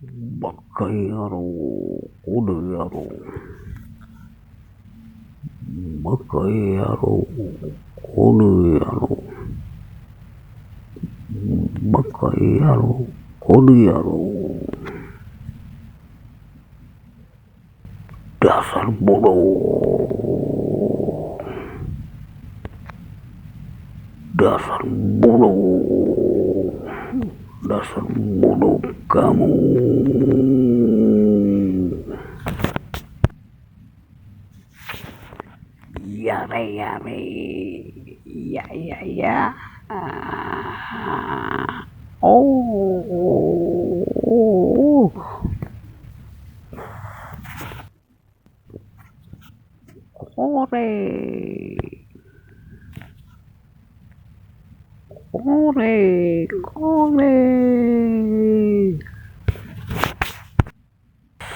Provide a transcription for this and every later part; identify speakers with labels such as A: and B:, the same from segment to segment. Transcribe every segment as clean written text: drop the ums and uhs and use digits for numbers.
A: Bakayaru, Kudayaru, Bakayaru, Kudayaru, Bakayaru, Kudayaru. Dasar bodoh, dasar bodoh, dasar bodoh kamu. Yare yare, ya ya ya. Oh, kore, kore, kore.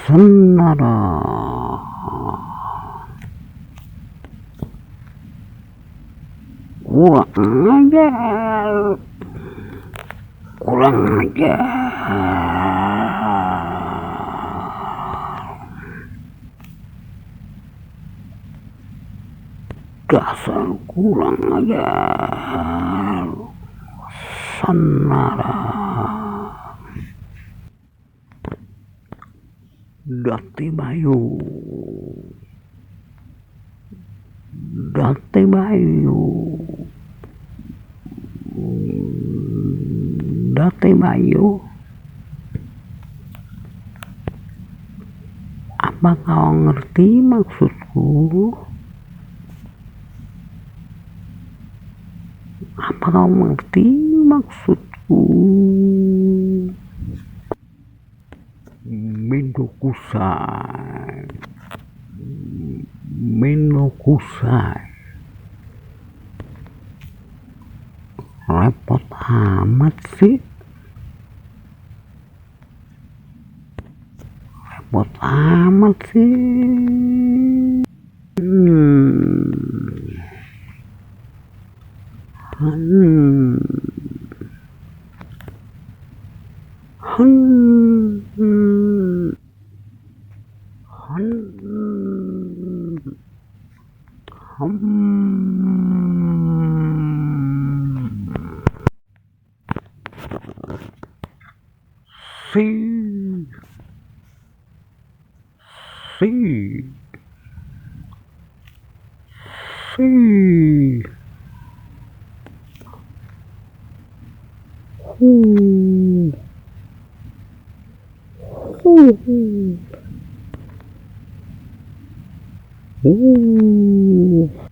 A: Senara. Kurang ajar, kurang ajar, dasar kurang ajar, Senara. Dati Bayu, Dati Bayu, Dati Bayu. Apa kau ngerti maksudku? Apa kau mengerti maksudku? Minokusai, Minokusai. Repot amat sih, repot amat sih. Hmm. Si, si, si. Ooh.